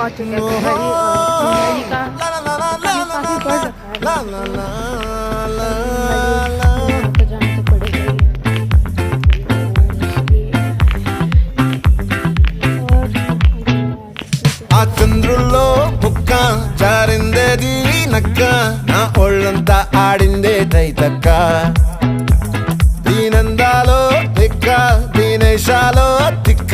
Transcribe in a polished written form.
आ चुका है जिंदगी का काफी बढ़ रखा है तो जाना तो पड़ेगा ही ఆ చంద్రుల్లో బుక్క జారిందేది నక్క నా ఒళ్ళంతా ఆడిందే తైతక్క దీనందాలో తిక్క దీనేశాలో తిక్క